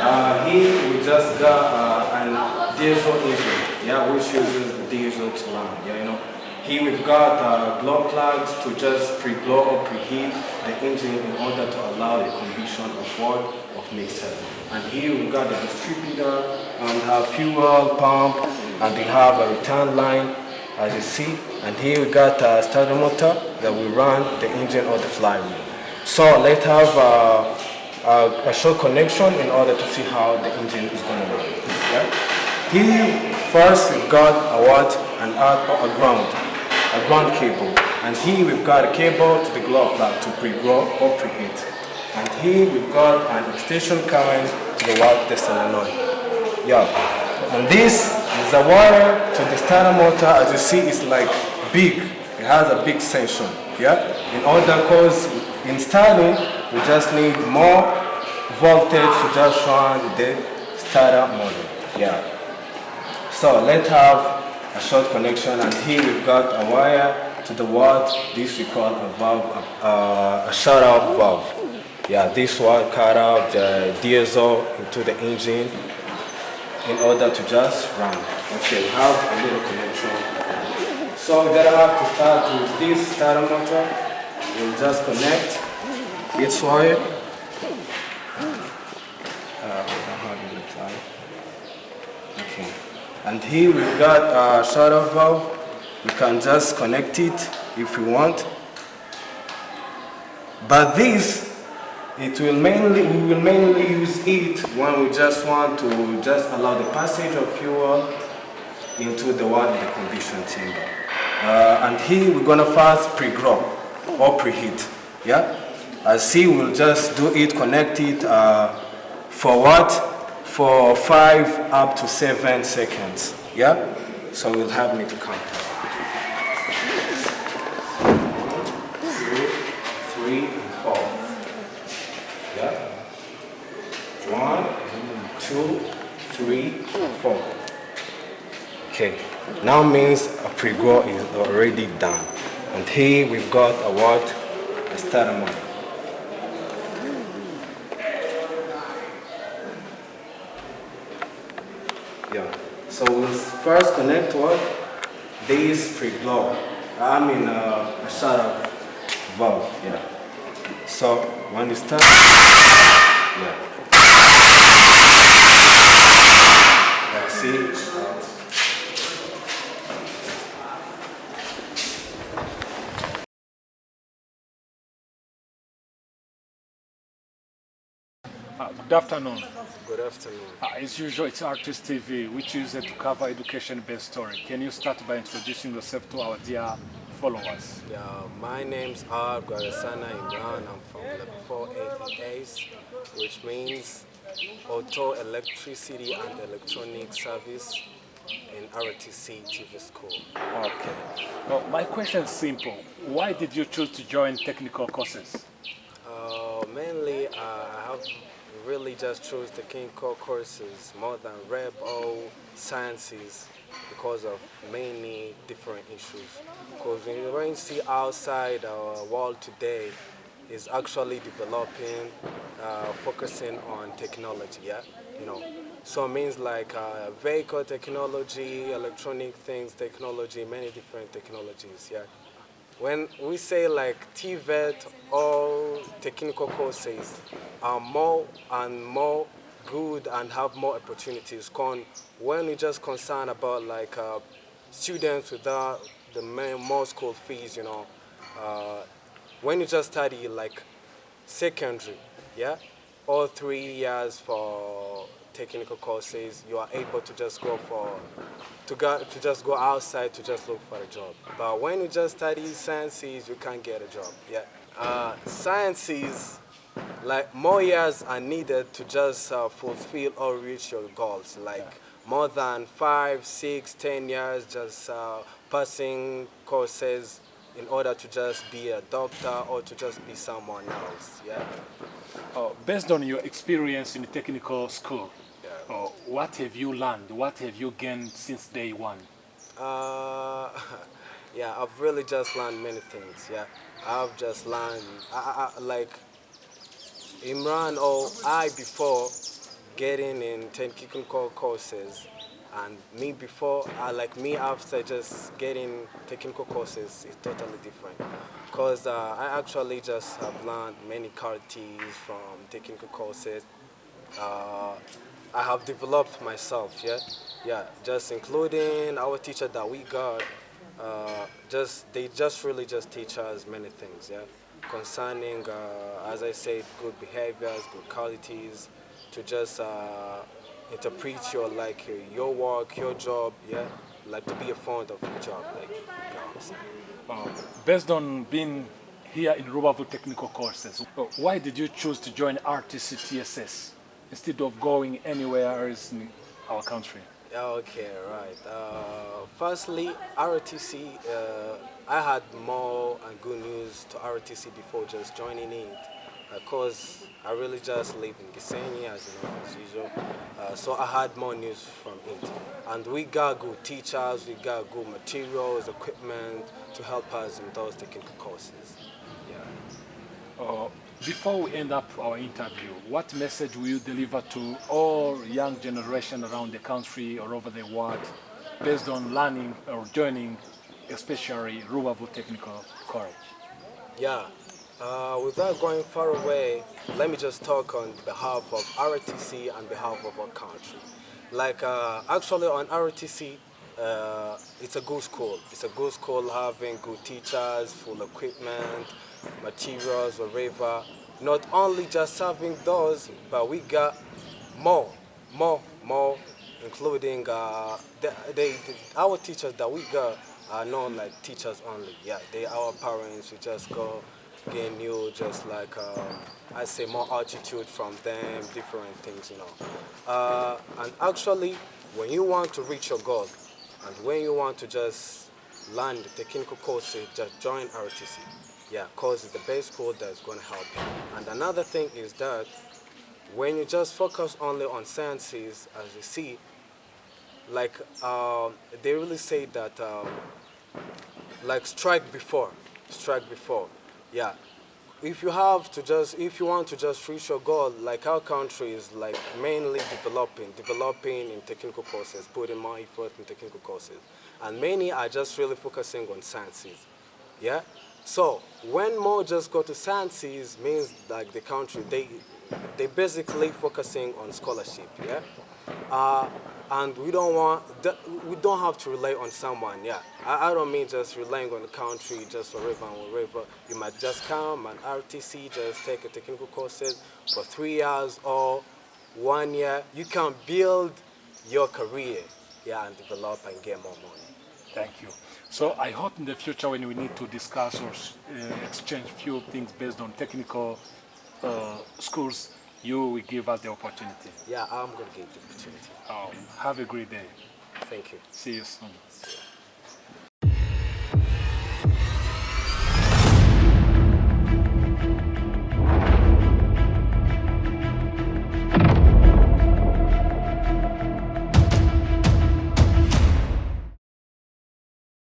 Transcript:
He we just got an diesel engine, yeah, which uses diesel to run, yeah, you know. Here we've got glow plugs to just pre-glow or preheat the engine in order to allow the combustion of what? Of mixture. And here we've got the distributor and our fuel pump, and we have a return line, as you see. And here we got a starter motor that will run the engine or the flywheel. So let's have a short connection in order to see how the engine is going to run. Yeah? Here, first we've got a what? An earth or a ground cable. And here we've got a cable to the glow plug to pre-glow or preheat. And here we've got an extension current to the what? The solenoid. Yeah. And this is a wire to the starter motor. As you see, it's like big. It has a big section. Yeah. In order, because installing, we just need more voltage to just run the starter motor. Yeah. So let's have a short connection, and here we've got a wire to the what this we call a valve, a shut-off valve. Yeah, this one cut out the diesel into the engine in order to just run. Okay, we have a little connection. So we're gonna have to start with this starter motor. We'll just connect its wire. Okay. And here we've got a shut-off valve. We can just connect it if we want. But this, we will mainly use it when we just want to just allow the passage of fuel into the combustion chamber. And here we're gonna first pre-glow or preheat. Yeah. As see, we'll just do it, connect it for what? For 5 up to 7 seconds. Yeah? So we'll have me to count. 2, 3, and 4. Yeah? 1, 2, 3, 4. Okay. Now means a pre-glow is already done. And here we've got a what? A starter motor. Yeah. So we'll first connect what? This pre-glow. A shut-off valve. Yeah. So when you start, yeah. Yeah. See. Good afternoon. Good afternoon. As usual, it's Artist TV, which is to cover education-based story. Can you start by introducing yourself to our dear followers? Yeah, my name's Gwarisana Imran. I'm from level 4 AEAs, which means Auto Electricity and Electronic Service in RTC TV School. Okay. Well, my question is simple. Why did you choose to join technical courses? Mainly, I have really just chose technical courses more than rep or sciences because of many different issues. Because when you see outside our world today is actually developing, focusing on technology, yeah, you know. So it means like vehicle technology, electronic things technology, many different technologies, yeah. When we say like TVET or technical courses are more and more good and have more opportunities, when we just concerned about like students without the more school fees, you know, when you just study like secondary, yeah, all 3 years for technical courses, you are able to just go outside to just look for a job. But when you just study sciences, you can't get a job. Yeah, sciences, like more years are needed to just fulfill or reach your goals. Like more than 5, 6, 10 years just passing courses in order to just be a doctor or to just be someone else. Yeah. Based on your experience in the technical school, what have you learned? What have you gained since day one? Yeah, I've really just learned many things. Yeah, I've just learned, like Imran or I before, getting in technical courses and me before, like me after just getting technical courses is totally different. Because I actually just have learned many qualities from technical courses. Uh, I have developed myself, yeah, just including our teacher that we got. They just really just teach us many things, yeah, concerning, as I said, good behaviors, good qualities, to just interpret your like your work, your job, yeah, like to be a fond of your job, like you know what I'm saying. Uh, Based on being here in Rubavu Technical Courses, why did you choose to join RTC TSS instead of going anywhere else in our country? Okay, right. Firstly, RTC, I had more and good news to RTC before just joining it, because I really just live in Gisenyi, as you know, as usual. So I had more news from it. And we got good teachers, we got good materials, equipment to help us in those technical courses. Yeah. Uh, Before we end up our interview, what message will you deliver to all young generation around the country or over the world based on learning or joining, especially Rubavu Technical College? Yeah. Without going far away, let me just talk on behalf of RTC and behalf of our country. Like actually on RTC, it's a good school. It's a good school having good teachers, full equipment, materials, whatever. Not only just having those, but we got more, including our teachers that we got are not like teachers only. Yeah, they our parents. We just go gain new, just like I say, more attitude from them, different things, you know. And actually, when you want to reach your goal, and when you want to just learn the technical courses, just join RTC. Yeah, cause it's the best school that's going to help you. And another thing is that when you just focus only on sciences, as you see, like they really say that like strike before, yeah. If you want to just reach your goal, like our country is like mainly developing in technical courses, putting more effort in technical courses, and many are just really focusing on sciences, yeah. So when more just go to sciences means like the country they basically focusing on scholarship, yeah. Uh, and we don't have to rely on someone, yeah. I don't mean just relying on the country just wherever and wherever. You might just come and RTC just take a technical courses for 3 years or 1 year. You can build your career, yeah, and develop and get more money. Thank you. So I hope in the future when we need to discuss or exchange few things based on technical schools, you will give us the opportunity. Yeah, I'm gonna give the opportunity. Have a great day. Thank you. See you soon.